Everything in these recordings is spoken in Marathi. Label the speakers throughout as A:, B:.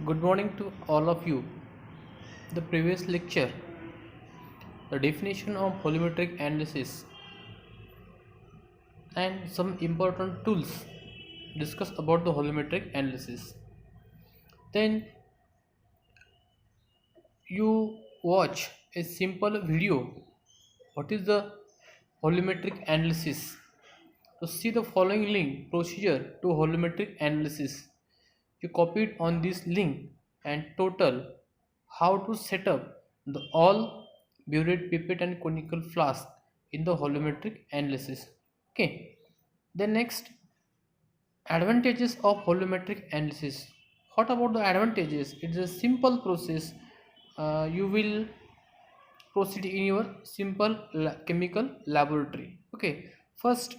A: Good morning to all of you. The previous lecture, the definition of volumetric analysis and some important tools discussed about the volumetric analysis. Then you watch a simple video. What is the volumetric analysis? To see the following link procedure to volumetric analysis. You copied on this link and total how to set up the all burette pipette and conical flask in the volumetric analysis. Okay, the next advantages of volumetric analysis. What about the advantages? It's a simple process. You will proceed in your simple chemical laboratory. Okay, first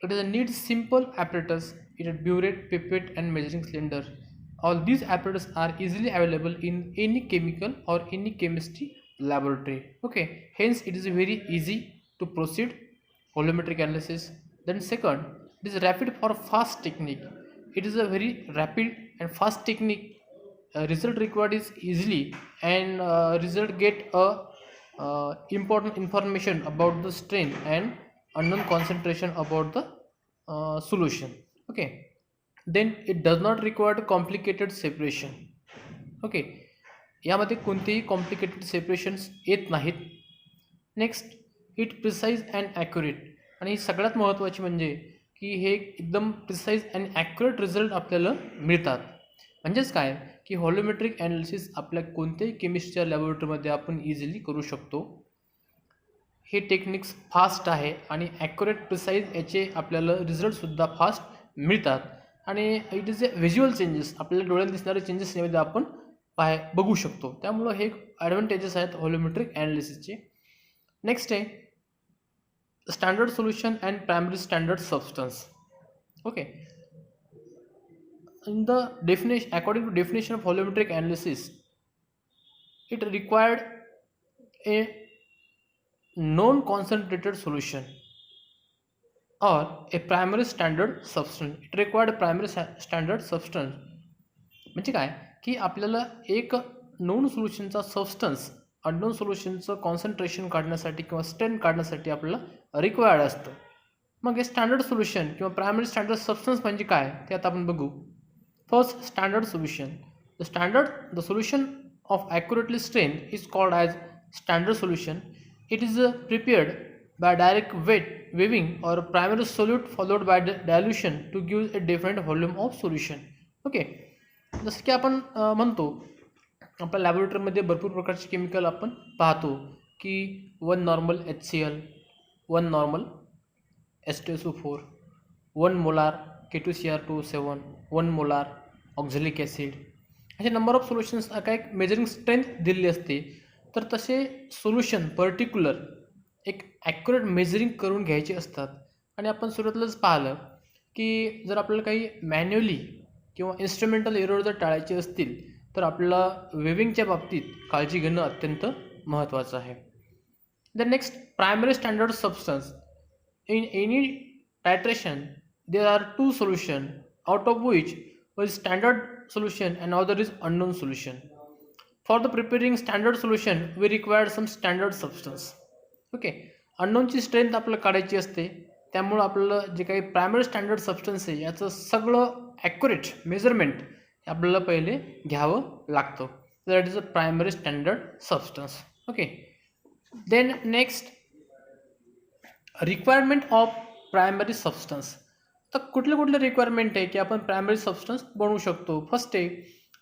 A: it is a need simple apparatus. It is burette, pipette and measuring cylinder. All these apparatus are easily available in any chemical or any chemistry laboratory. Okay, hence it is very easy to proceed volumetric analysis. Then second, it is rapid for fast technique. It is a very rapid and fast technique. Result required is easily and result get a important information about the strain and unknown concentration about the solution. Okay, then it does not require complicated separation. Okay, यामध्ये कोणतेही कॉम्प्लिकेटेड सेपरेशन्स येत नाहीत. Next it precise and accurate, आणि सगळ्यात महत्त्वाची म्हणजे की हे एकदम प्रिसाइज अँड ॲक्युरेट रिझल्ट आपल्याला मिळतात. म्हणजेच काय की व्हॉल्युमेट्रिक ॲनालिसिस आपल्या कोणत्याही केमिस्ट्रीच्या लॅबोरेटरीमध्ये आपण इझिली करू शकतो. हे टेक्निक्स फास्ट आहे आणि ॲक्युरेट प्रिसाइज याचे आपल्याला रिझल्टसुद्धा फास्ट मिळतात. आणि it is a visual changes, आपल्याला डोळ्यात दिसणारे चेंजेस यामध्ये आपण बघू शकतो. त्यामुळं हे ॲडव्हान्टेजेस आहेत व्हॉल्युमेट्रिक ॲनालिसिसचे. नेक्स्ट आहे standard solution and primary standard substance. Okay, in the definition, according to definition of volumetric analysis, it required a known concentrated solution or a primary standard substance. It required a primary standard substance. म्हणजे काय की आपल्याला एक नोन सोल्युशनचा सबस्टन्स अननोन सोल्युशनचं कॉन्सन्ट्रेशन काढण्यासाठी किंवा स्ट्रेन काढण्यासाठी आपल्याला रिक्वायर्ड असतं. मग हे स्टँडर्ड सोल्युशन किंवा प्रायमरी स्टँडर्ड सबस्टन्स म्हणजे काय ते आता आपण बघू. First, standard solution. The solution of accurately strained is called as standard solution. It is prepared by direct weaving or primary solute followed by dilution to give a different volume of solution. Okay, जसं की आपण म्हणतो आपल्या लॅबोरेटरीमध्ये भरपूर प्रकारचे केमिकल आपण पाहतो की 1 normal HCl, 1 normal H2SO4, 1 molar K2CR2O7, 1 molar oxalic acid, असे नंबर ऑफ सोल्युशन्स काय एक मेजरिंग स्ट्रेंथ दिलेली असते. तर तसे सोल्युशन पर्टिक्युलर एक ॲक्युरेट मेजरिंग करून घ्यायचे असतात. आणि आपण सुरुवातीलाच पाहिलं की जर आपल्याला काही मॅन्युअली किंवा इन्स्ट्रुमेंटल एरर जर टाळायचे असतील तर आपल्याला वेविंगच्या बाबतीत काळजी घेणं अत्यंत महत्त्वाचं आहे. The next primary standard substance. In any titration there are two solutions, out of which one is standard solution and other is unknown solution. For the preparing standard solution we require some standard substance. Okay, unknown ची स्ट्रेंथ आपल्याला काढायची असते, त्यामुळे आपल्याला जे काही प्रायमरी स्टँडर्ड सबस्टन्स आहे याचं सगळं ॲक्युरेट मेजरमेंट आपल्याला पहिले घ्यावं लागतं. That is a primary standard substance. Okay, then next requirement of primary substance. तर कुठले कुठले रिक्वायरमेंट आहे की आपण प्रायमरी सबस्टन्स बनवू शकतो. फर्स्ट आहे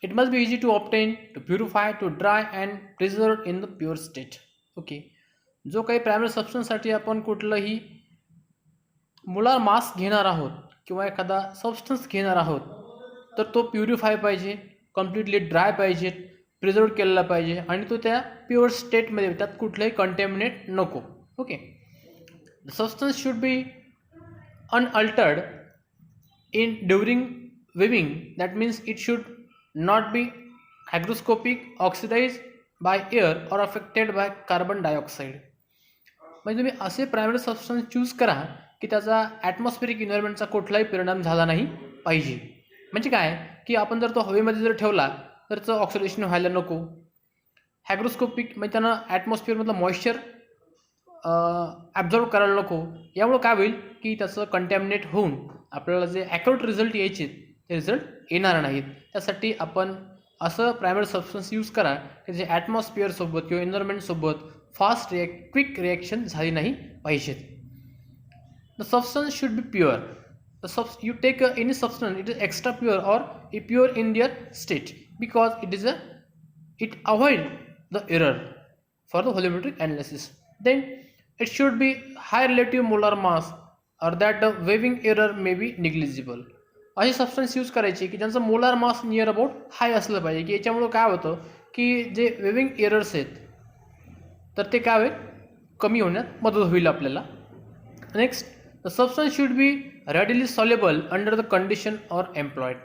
A: it must be easy to obtain, to purify, to dry and preserve in the pure state. Okay, जो काही प्रायमरी सबस्टन्ससाठी आपण कुठलंही मोलार मास घेणार आहोत किंवा एखादा सबस्टन्स घेणार आहोत तर तो प्युरिफाय पाहिजे, कम्प्लिटली ड्राय पाहिजे, प्रिझर्व केलेला पाहिजे आणि तो त्या प्युअर स्टेटमध्ये, त्यात कुठलंही कंटॅमिनेट नको. Okay, the substance should be unaltered in during weaving. That means it should not be hygroscopic, oxidized by air or affected by carbon dioxide. म्हणजे तुम्ही असे प्रायमरी सबस्टन्स चूज करा की त्याचा ॲटमॉस्फेरिक इन्व्हायरमेंटचा कुठलाही परिणाम झाला नाही पाहिजे. म्हणजे काय की आपण जर तो हवेमध्ये जर ठेवला तर त्याचं ऑक्सिडेशन व्हायला नको. हायग्रोस्कोपिक म्हणजे त्यांना ॲटमॉस्फिअरमधलं मॉइश्चर ॲब्झॉर्ब करायला नको. यामुळं काय होईल की त्याचं कंटॅमिनेट होऊन आपल्याला जे ॲक्युरेट रिझल्ट यायचे ते रिझल्ट येणार नाहीत. त्यासाठी आपण असं प्रायमरी सबस्टन्स यूज करा की जे ॲटमॉस्फिअरसोबत किंवा एन्व्हायरमेंटसोबत फास्ट क्विक रिॲक्शन झाली नाही पाहिजेत. The substance should be pure. You take any substance, it is extra pure or pure in their state because it avoid the error for the volumetric analysis. Then it should be high relative molar mass or that the waving error may be negligible. असे सबस्टन्स यूज करायचे की ज्यांचं मोलार मास नियर अबाउट हाय असलं पाहिजे की याच्यामुळं काय होतं की जे वेविंग एरर्स आहेत तर ते काय होईल कमी होण्यात मदत होईल आपल्याला. Next, the substance should be readily soluble under the condition or employed.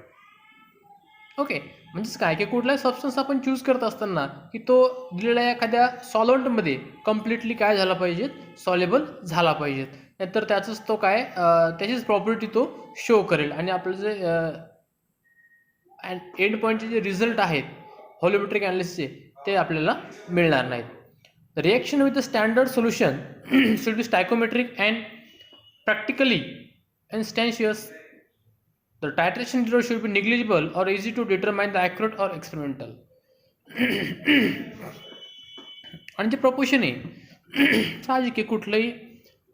A: Okay, म्हणजेच काय की कुठलाही सबस्टन्स आपण चूज करत असताना की तो दिलेल्या एखाद्या सॉल्व्हंटमध्ये कम्प्लिटली काय झाला पाहिजे, सॉल्युबल झाला पाहिजेत. नाहीतर त्याचंच तो काय त्याचीच प्रॉपर्टी तो शो करेल आणि आपलं जे एंड पॉईंटचे जे रिझल्ट आहेत व्हॉल्युमेट्रिक ॲनालिसिसचे ते आपल्याला मिळणार नाहीत. The reaction with the standard solution should be stoichiometric and practically instantaneous. The titration error should be negligible or easy to determine the accurate or experimental. आणि जे प्रपोशन आहे साहजिक आहे कुठलंही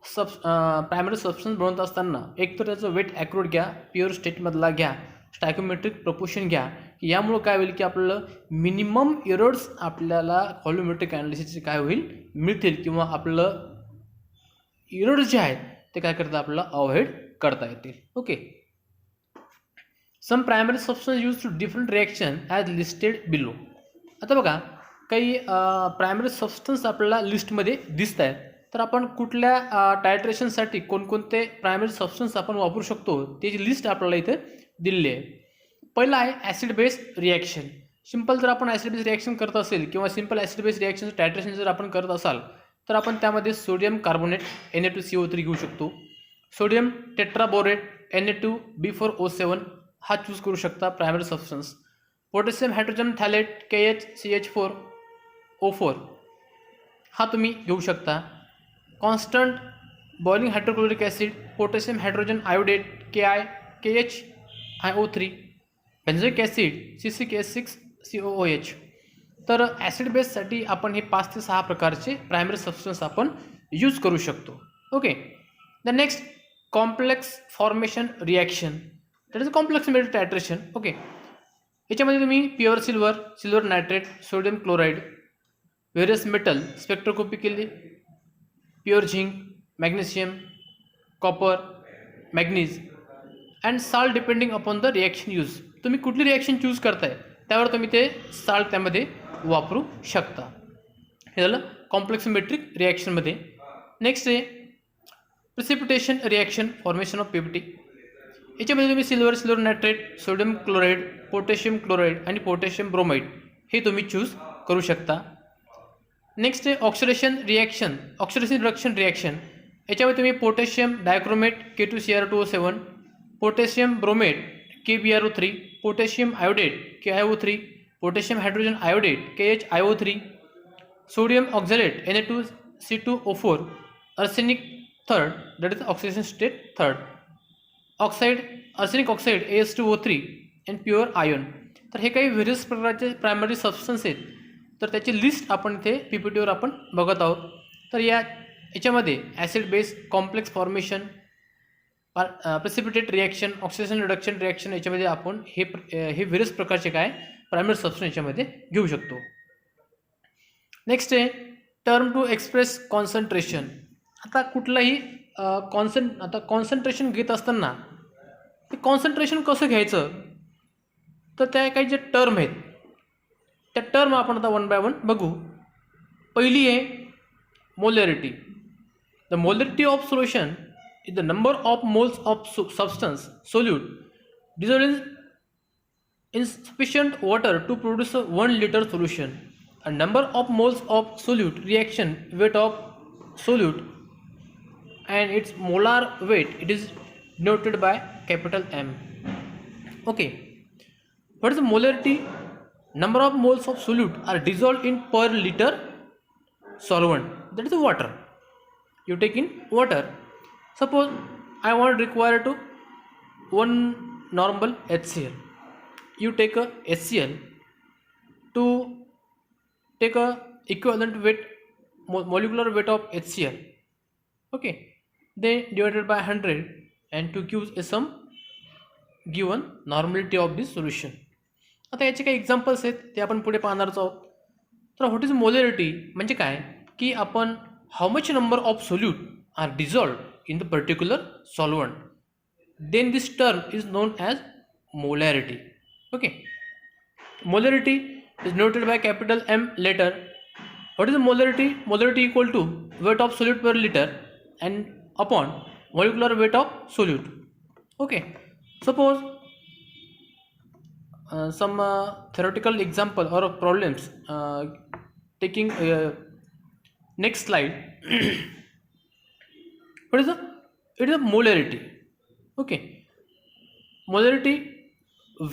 A: प्रायमरी सबस्टन्स बनवत असताना एक तर त्याचं वेट ॲक्युरेट घ्या, प्युअर स्टेटमधला घ्या, स्टायकोमेट्रिक प्रपोशन घ्या की यामुळं काय होईल की आपल्याला मिनिमम एरर्स आपल्याला व्हॉल्युमेट्रिक ॲनालिसिसचे काय होईल मिळतील किंवा आपलं एरर्स जे आहेत ते काय करता आपल्याला अवॉइड करता येतील. Okay, some primary substance use to different reaction as listed below. आता बघा काही प्रायमरी सबस्टन्स आपल्याला लिस्टमध्ये दिसत आहेत तर आपण कुठल्या टायट्रेशनसाठी कोणकोणते प्रायमरी सबस्टन्स आपण वापरू शकतो त्याची लिस्ट आपल्याला इथे दिलेली आहे. पहिला आहे ॲसिड बेस रिॲक्शन. सिंपल जर आपण ॲसिड बेस रिॲक्शन करत असेल किंवा सिंपल ॲसिड बेस रिॲक्शनचं टायट्रेशन जर आपण करत असाल तर आपण त्यामध्ये सोडियम कार्बोनेट Na2CO3 घेऊ शकतो. सोडियम टेट्राबोरेट Na2B4O7 हा चूज करू शकता primary substance. Potassium hydrogen phthalate KHCH4O4 हा तुम्ही घेऊ शकता. Constant boiling hydrochloric acid potassium hydrogen iodate KHIO3 benzoic acid CCKS6COOH. तर ॲसिड बेससाठी आपण हे 5 ते 6 प्रकारचे प्रायमरी सबस्टन्स आपण यूज करू शकतो. Okay, the next complex formation reaction that is complex metal titration. Okay, याच्यामध्ये तुम्ही pure silver nitrate, sodium chloride, various metal spectroscopically, pure zinc, magnesium, copper, manganese and salt depending upon the reaction use. तुम्ही कुठली रिॲक्शन चूज करताय त्यावर तुम्ही ते साल्ट त्यामध्ये वापरू शकता. हे झालं कॉम्प्लेक्समेट्रिक रिॲक्शनमध्ये. नेक्स्ट आहे precipitation reaction formation of PBT. याच्यामध्ये तुम्ही silver nitrate, sodium chloride, potassium chloride आणि पोटॅशियम ब्रोमाइड हे तुम्ही चूज करू शकता. नेक्स्ट आहे ऑक्सिडेशन रिडक्शन रिॲक्शन. याच्यामध्ये तुम्ही potassium dichromate K2Cr2O7, potassium bromate KbRO3, potassium iodate KiO3, potassium hydrogen iodate KHIO3, sodium oxalate Na2C2O4, arsenic third that is oxidation state third, oxide arsenic oxide AS2O3 and pure ion. तर हे काही व्हेरियस प्रकारचे प्रायमरी सबस्टन्स आहेत तर त्याची लिस्ट आपण इथे PPTवर आपण बघत आहोत. तर याच्यामध्ये acid base, complex formation, precipitate reaction, oxidation reduction reaction याच्यामध्ये आपण हे व्हेरियस प्रकारचे काय प्रायमरी सबस्टन्स याच्यामध्ये घेऊ शकतो. नेक्स्ट आहे टर्म टू एक्सप्रेस कॉन्सन्ट्रेशन. आता कुठलाही कॉन्सन्ट्रेशन घेत असताना ते कॉन्सन्ट्रेशन कसं घ्यायचं तर त्या काही जे टर्म आहेत त्या टर्म आपण आता वन बाय वन बघू. पहिली आहे molarity. The molarity of solution is the number of moles of substance solute dissolved in sufficient water to produce a 1 liter solution. A number of moles of solute reaction weight of solute and its molar weight it is denoted by capital M. Okay, what is the molarity number of moles of solute are dissolved in per liter solvent, that is water. You take in water. Suppose I want require to one normal HCl. You take a HCl to take a equivalent weight, molecular weight of HCl. Okay, then divided by 100 and to give some given normality of this solution. आता याचे काही एक्झाम्पल्स आहेत ते आपण पुढे पाहणारच आहोत. तर व्हॉट इज मोलॅरिटी म्हणजे काय की आपण how much number of solute are dissolved in the particular solvent, then this term is known as molarity. Okay, molarity is noted by capital M letter. What is molarity? Molarity equal to weight of solute per liter and upon molecular weight of solute. Okay, suppose some theoretical example or problems taking next slide. What is it is a molarity. Okay, molarity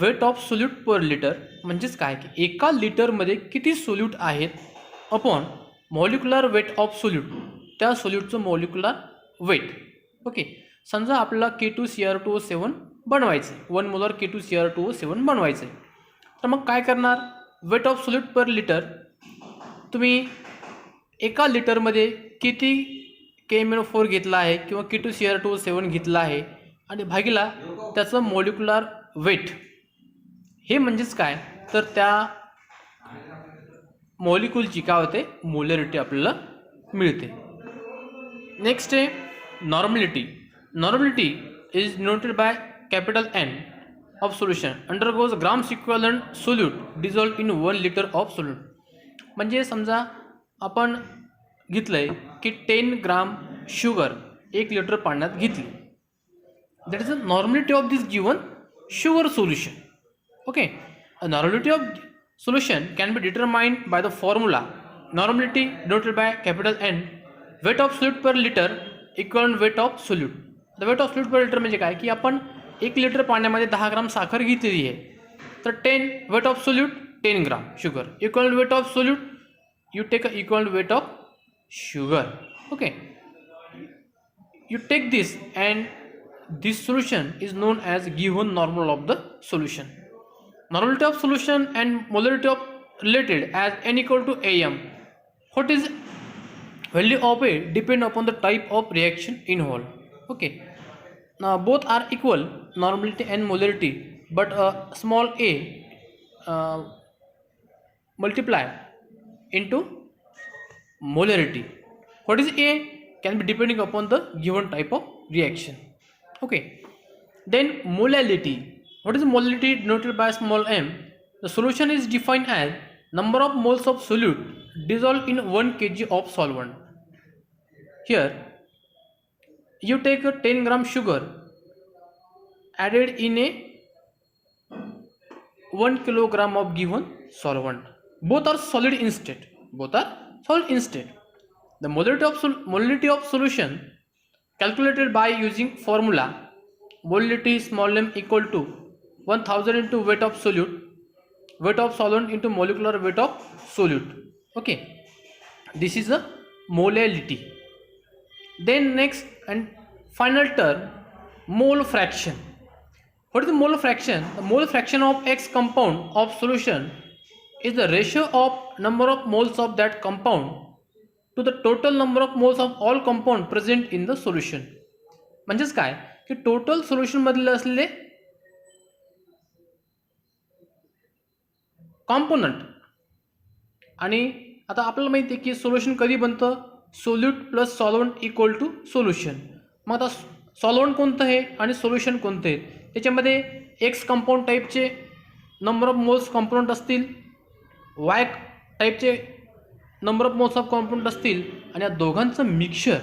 A: weight of solute per litre म्हणजेच काय की एका लिटरमध्ये किती सोल्यूट आहेत upon molecular weight of solute, त्या सोल्यूटचं मॉलिक्युलर वेट. ओके, समजा आपल्याला K2Cr2O7 बनवायचं आहे, 1 मोलर K2Cr2O7 बनवायचं आहे. तर मग काय करणार, weight of solute per litre तुम्ही एका लिटरमध्ये किती KMnO4 घेतला आहे किंवा K2Cr2O7 घेतला आहे आणि भागीला त्याचं मॉलिक्युलर वेट. हे म्हणजेच काय तर त्या मॉलिक्यूलची काय होते मोलॅरिटी आपल्याला मिळते. नेक्स्ट आहे normality. Normality is noted by capital N of solution undergoes grams equivalent solute dissolved in 1 litre of solute. म्हणजे समजा आपण घेतलंय की 10 ग्राम शुगर 1 लिटर पाण्यात घेतली, that is the normality of this given sugar solution. Okay, a normality of solution can be determined by the formula normality denoted by capital N, weight of solute per liter equivalent weight of solute. The weight of solute per liter म्हणजे काय की आपण 1 लिटर पाण्यामध्ये 10 ग्राम साखर घेतलेली आहे, तर 10 weight of solute 10 gram sugar equivalent weight of solute, you take a equivalent weight of sugar. Okay, you take this and this solution is known as given normal of the solution. Normality of solution and molarity of related as N equal to Am. What is value of A depend upon the type of reaction involved. Okay, now both are equal, normality and molarity, but a small a multiply into molarity. What is A can be depending upon the given type of reaction. Okay, then molality. What is molality denoted by small m? The solution is defined as number of moles of solute dissolved in 1 kg of solvent. Here you take a 10 gram sugar added in a 1 kilogram of given solvent. Both are solid in state. Both are solid in state. The molality of solution calculated by using formula molality small m equal to 1000 into weight of solute, weight of solvent into molecular weight of solute. Okay, this is the molality. Then next and final term, mole fraction. What is the mole fraction? The mole fraction of X compound of solution is the ratio of number of moles of that compound to the total number of moles of all compound present in the solution. म्हणजेच काय की टोटल सोल्युशन मधले असलेले कॉम्पोनंट. आणि आता आपल्याला माहिती आहे की सोल्युशन कधी बनतं, solute plus solvent equal to solution. मग आता सॉल्वंट कोणतं आहे आणि सोल्युशन कोणतं आहे, त्याच्यामध्ये एक्स कंपाऊंड टाईपचे नंबर ऑफ मोल्स कॉम्पोनंट असतील, वाय टाईपचे number of moles of component असतील, आणि या दोघांचं मिक्सचर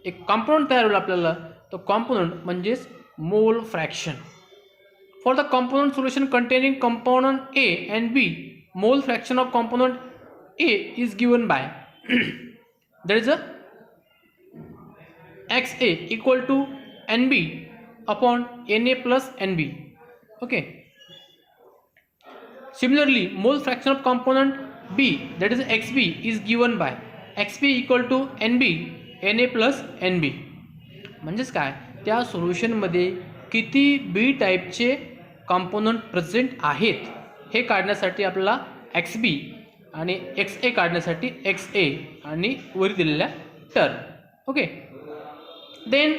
A: एक कॉम्पोनंट तयार होईल आपल्याला. तो कॉम्पोनंट म्हणजेच मोल fraction. For the component solution containing component A and B, mole fraction of component A is given by there is a XA equal to NB upon NA plus NB. Okay, Similarly, mole fraction of component B, that is Xb, is given by Xb equal to NB Na plus NB. म्हणजेच काय, त्या सोल्युशनमध्ये किती बी टाईपचे कॉम्पोनंट प्रेझेंट आहेत हे काढण्यासाठी आपल्याला XB आणि XA काढण्यासाठी XA आणि वर दिलेल्या term. Okay, then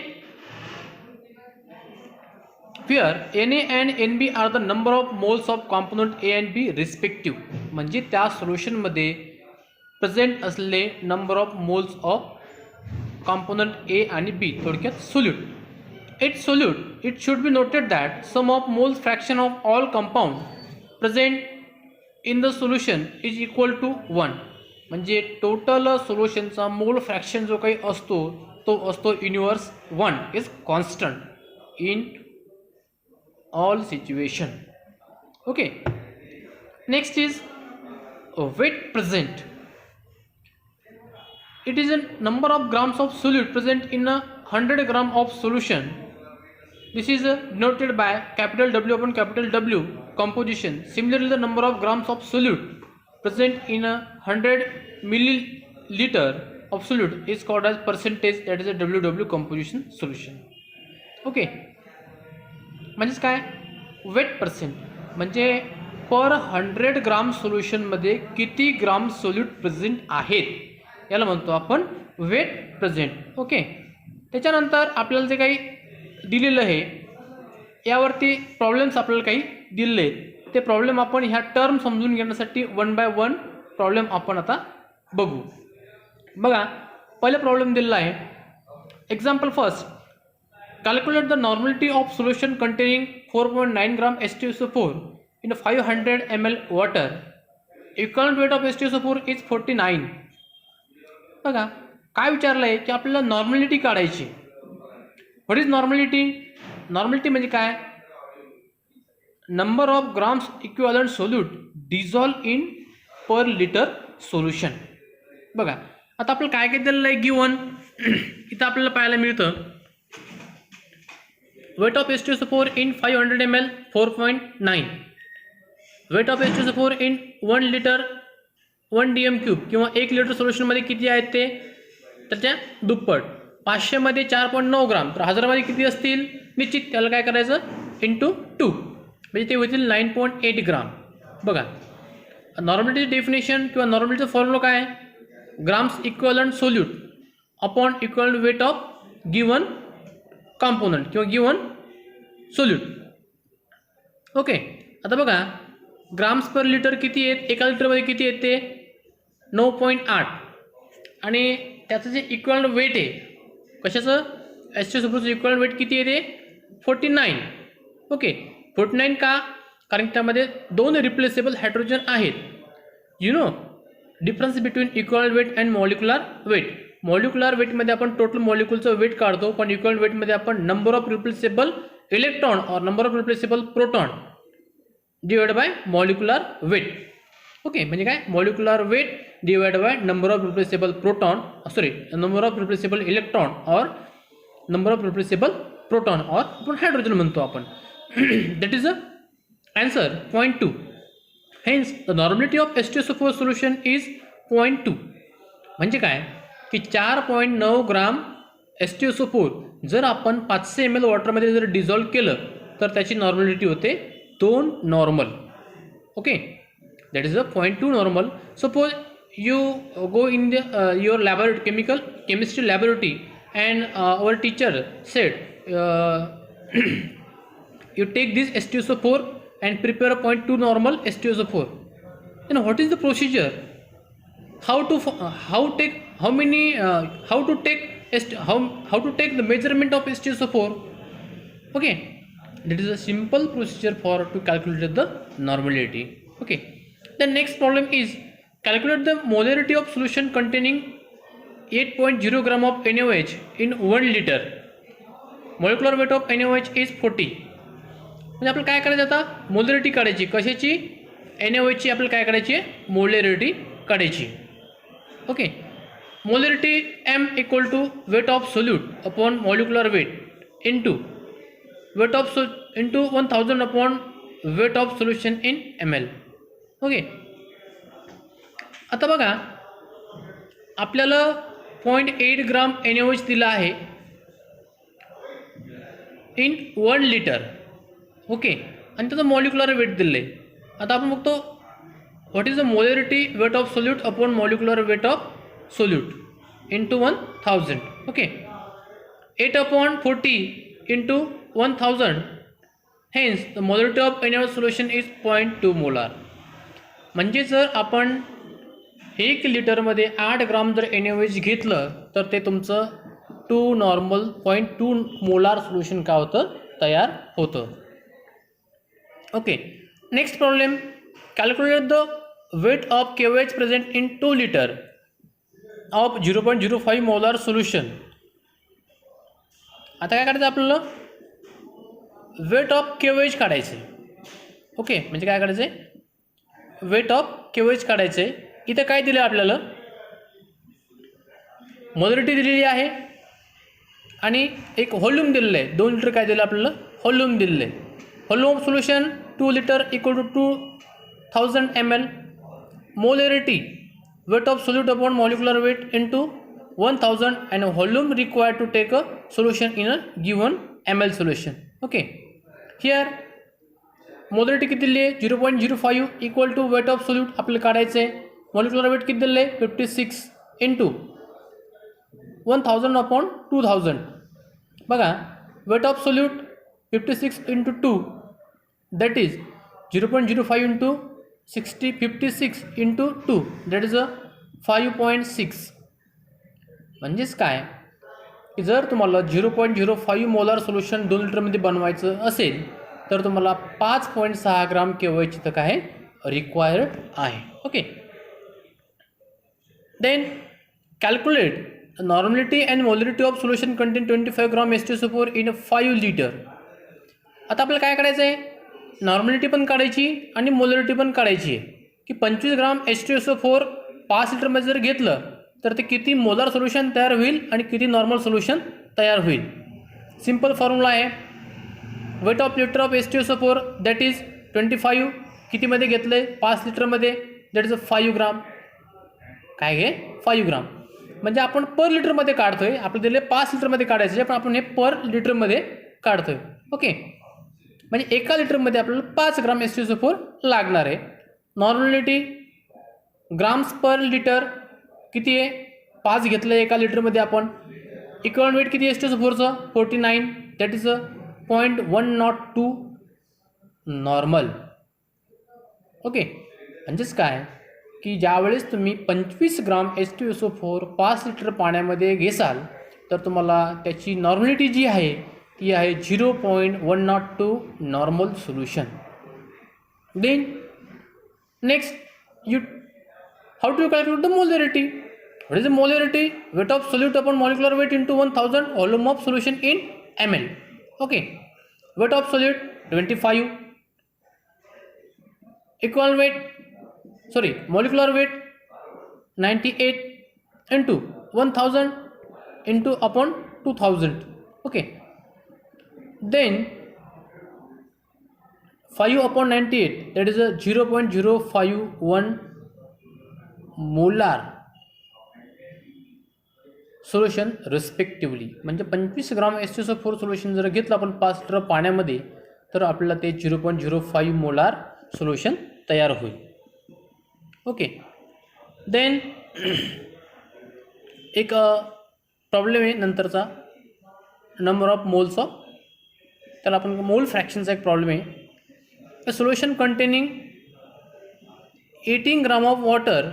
A: where Na and Nb are the number of moles of component A and B respective. म्हणजे त्या सोल्युशनमध्ये प्रेझेंट असलेले number of moles of component A आणि B, थोडक्यात solute. It should be noted that sum of moles fraction of all compound present in the solution is equal to 1. म्हणजे टोटल सोल्युशनचा मोल फ्रॅक्शन जो काही असतो तो असतो inverse 1, is constant in all situation. Okay, next is weight present. It is a number of grams of solute present in a 100 gram of solution. This is denoted by capital W upon capital W composition. Similarly, the number of grams of solute present in a 100 milliliter of solute is called as percentage, that is a WW composition solution. Okay, म्हणजेच काय, वेट पर्सेंट म्हणजे पर 100 ग्राम सोल्युशनमध्ये किती ग्राम सोल्यूट प्रेझेंट आहेत याला म्हणतो आपण वेट प्रेझेंट. ओके, त्याच्यानंतर आपल्याला जे काही दिलेलं आहे यावरती प्रॉब्लेम्स आपल्याला काही दिलेले आहेत, ते प्रॉब्लेम आपण ह्या टर्म समजून घेण्यासाठी 1 by 1 प्रॉब्लेम आपण आता बघू. बघा, पहिला प्रॉब्लेम दिलेला आहे. Example first, calculate the normality of solution containing 4.9 gram H2SO4 in 500 ml water. Equivalent weight of H2SO4 is 49. बघा काय विचारलं आहे की आपल्याला नॉर्मॅलिटी काढायची. What is नॉर्मॅलिटी? नॉर्मॅलिटी म्हणजे काय, number of grams equivalent solute dissolve in per litre solution. बघा आता आपल्याला काय काय दिलेलं आहे गिवन. इथं आपल्याला पाहायला मिळतं weight of H2SO4 in 500 ml 4.9, weight of H2SO4 in 1 liter 1 dm cube किंवा 1 लिटर सोल्युशनमध्ये किती आहेत ते त्याच्या दुप्पट. 500 मध्ये 4.9 ग्राम, तर 1000 मध्ये किती असतील निश्चित, त्याला काय करायचं इंटू 2 म्हणजे ते होतील 9.8 ग्राम. बघा नॉर्मॅलिटीचं डेफिनेशन किंवा नॉर्मॅलिटीचा फॉर्म्युला काय आहे, grams equivalent solute upon equivalent weight of given component किंवा गिवन सोल्यूट. ओके, आता बघा ग्राम्स पर लिटर किती आहेत, एका लिटरमध्ये किती आहेत ते 9.8 आणि त्याचं जे इक्वलंट वेट आहे कशाचं, H2SO4चं इक्वलंट वेट किती आहे ते 49. ओके, 49 का, कारण त्यामध्ये 2 रिप्लेसेबल हायड्रोजन आहेत. You know difference between equivalent weight and molecular weight. Molecular वेटमध्ये आपण टोटल मॉलिक्युलचं वेट काढतो, पण इक्वलंट वेटमध्ये आपण नंबर ऑफ रिप्लेसेबल इलेक्ट्रॉन और number of replaceable proton divide by molecular weight. Okay, म्हणजे काय, molecular weight divide by number of replaceable proton, sorry number of replaceable electron और नंबर ऑफ रिप्लेसेबल प्रोटॉन और आपण हायड्रोजन म्हणतो आपण. That is a answer 0.2. Hence the normality of H2SO4 solution is 0.2. म्हणजे काय की 4.9 ग्राम H2SO4 जर आपण 500 ml वॉटरमध्ये जर डिझॉल्व केलं तर त्याची नॉर्मॅलिटी होते 2 normal. Okay, that is a 0.2 normal. Suppose you go in the your laboratory chemistry laboratory and our teacher sed you take this H2SO4 and prepare a 0.2 normal H2SO4. Then what is the procedure? How to take the measurement of H2SO4? Okay, that is a simple procedure for to calculate the normality. Okay, the next problem is calculate the molarity of solution containing 8.0 gram of NaOH in 1 liter. Molecular weight of NaOH is 40. म्हणजे आपल्याला काय करायचं आता, मोलॅरिटी काढायची. कशाची, NaOHची आपल्याला काय करायची, मोलॅरिटी काढायची. Okay, molarity M equal to weight of solute upon molecular weight into weight of into 1000 upon weight of solution in ml. Okay, आता बघा आपल्याला 0.8 ग्राम NaOH दिला आहे इन 1 लिटर. ओके, आणि त्याचं मॉलिक्युलर वेट दिलं आहे. आता आपण बघतो what is the molarity weight of solute upon molecular weight of solute into 1000. Okay, 8/40 into 1000. Hence the molarity of NaOH solution is 0.2 molar. म्हणजे जर आपण 1 लिटरमध्ये 8 ग्राम जर NaOH घेतलं तर ते तुमचं 2 नॉर्मल 0.2 मोलार सोल्युशन काय होतं, तयार होतं. Okay, next problem, calculate the weight of KOH present in 2 litre of 0.05 molar solution. आता काय करायचं आपल्याला, वेट ऑफ KOH काढायचे. ओके, म्हणजे काय करायचं, वेट ऑफ KOH काढायचे. इथे काय दिलं आपल्याला, मोलॅरिटी दिलेली आहे आणि एक व्हॉल्यूम दिलेलं आहे. 2 लिटर काय दिलं आपल्याला, व्हॉल्यूम दिलेलं आहे. Volume of solution 2 litre equal to 2000 ml. Molarity weight of solute upon molecular weight into 1000 and volume required to take a solution in a given ml solution. Okay, here molarity किती दिली आहे, 0.05 equal to weight of solute आपल्याला काढायचं आहे. मॉलिक्युलर वेट किती दिलं आहे, 56 इंटू 1000 अपॉन 2000. बघा weight of solute 56 into 2 that is 0.05 into 56 into 2 that is 5.6. म्हणजेच काय की जर तुम्हाला 0.05 मोलार सोल्युशन 2 लिटरमध्ये बनवायचं असेल तर तुम्हाला 5.6 ग्राम KOH तर काय रिक्वायर्ड आहे. Okay, then calculate normality and molarity of solution contain 25 gram H2SO4 in 5 litre. आता आपल्याला काय करायचं आहे, नॉर्मलिटी पण काढायची आणि मोलॅरिटी पण काढायची आहे की 25 ग्राम H2SO4 5 लिटरमध्ये जर घेतलं तर ते किती मोलार सोल्युशन तयार होईल आणि किती नॉर्मल सोल्युशन तयार होईल. सिंपल फॉर्म्युला आहे, weight of litre of H2SO4 that is 25 कितीमध्ये घेतलं आहे, 5 लिटरमध्ये, दॅट इज 5 ग्राम. काय घे, 5 ग्राम. म्हणजे आपण पर लिटरमध्ये काढतो आहे, आपलं दिले 5 लिटरमध्ये काढायचं आहे पण आपण हे पर लिटरमध्ये काढतो आहे. ओके, म्हणजे 1 लिटरमध्ये आपल्याला 5 ग्राम H2SO4 लागणार आहे. नॉर्मलिटी ग्राम्स पर लिटर किती आहे, 5 घेतलं आहे 1 लिटरमध्ये आपण. इक्वल वेट किती H2SO4चं, 49 दॅट इज 0.102 नॉर्मल. ओके, म्हणजेच काय की ज्यावेळेस तुम्ही 25 ग्राम H2SO4 5 लिटर पाण्यामध्ये घेसाल तर तुम्हाला त्याची नॉर्मलिटी जी आहे ती आहे 0.102 normal solution. Then next you how to calculate the molarity. What is the molarity, weight of solute upon molecular weight into 1000 volume of solution in ml. Okay, weight of solute 25 equal weight molecular weight 98 into 1000 into upon 2000. Okay, then 5 upon 98 that is a 0.051 molar solution respectively. म्हणजे 25 ग्राम H2SO4 सोल्युशन जर घेतलं आपण 5 लिटर पाण्यामध्ये तर आपल्याला ते 0.05 मोलार सोल्युशन तयार होईल. ओके, देन एक प्रॉब्लेम आहे नंतरचा, नंबर ऑफ मोल्स ऑफ, त्याला आपण मोल फ्रॅक्शनचा एक प्रॉब्लेम आहे. A solution containing 18 gram of water,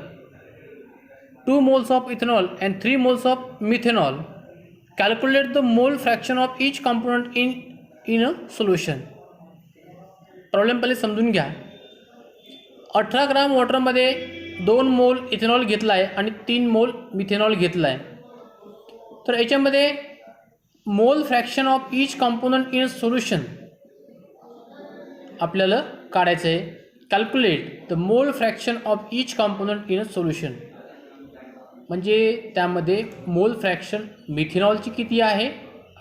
A: 2 moles of ethanol and 3 moles of methanol. Calculate the mole fraction of each component in a solution. Problem पहिले समजून घ्या. 18 ग्राम वॉटरमध्ये 2 मोल इथेनॉल घेतला आहे आणि 3 मोल मिथेनॉल घेतला आहे. तर याच्यामध्ये मोल fraction of each component in solution आपल्याला काढायचं आहे. Calculate the mole fraction of each component in a solution. म्हणजे त्यामध्ये मोल फ्रॅक्शन मिथेनॉलची किती आहे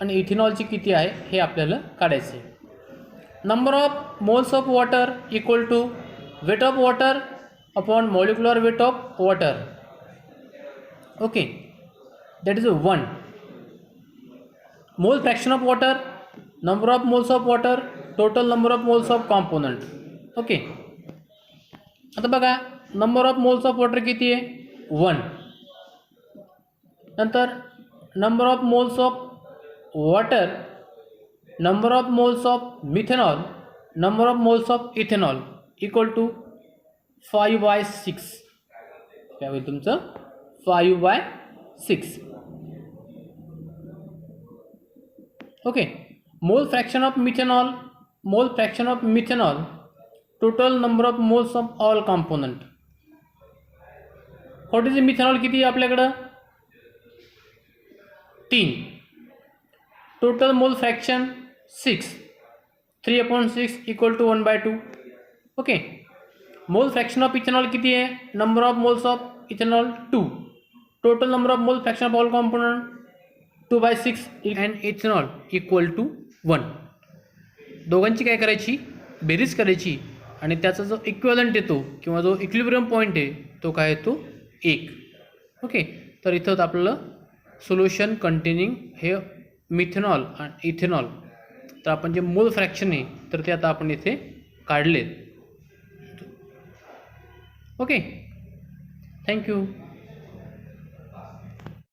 A: आणि इथेनॉलची किती आहे हे आपल्याला काढायचं आहे. Number of moles of water equal to weight of water upon molecular weight of water. Okay, that is 1. Mole fraction of water, number of moles of water, total number of moles of component. Okay, आता बघा number of moles of water किती आहे 1. नंतर number of moles of water, number of moles of methanol, number of moles of ethanol equal to 5/6. काय होईल तुमचं 5/6. Okay, mole fraction of methanol, total number of moles of all component. What is methanol किती आहे आपल्याकडं 3. Total mole fraction 6. 3/6 equal to 1/2. Okay, mole fraction of ethanol किती आहे, number of moles of ethanol 2. Total number of mole fraction of all component 2/6 and ethanol equal to 1. दोघांची काय करायची बेरीज करायची आणि त्याचा जो इक्विव्हॅलंट येतो किंवा जो इक्विलिब्रियम पॉईंट आहे तो काय येतो 1. ओके, तर इथं आपल्याला सोल्युशन कंटेनिंग हे मिथेनॉल आणि इथेनॉल, तर आपण जे मोल फ्रॅक्शन आहे तर ते आता आपण इथे काढलेत. Okay, thank you.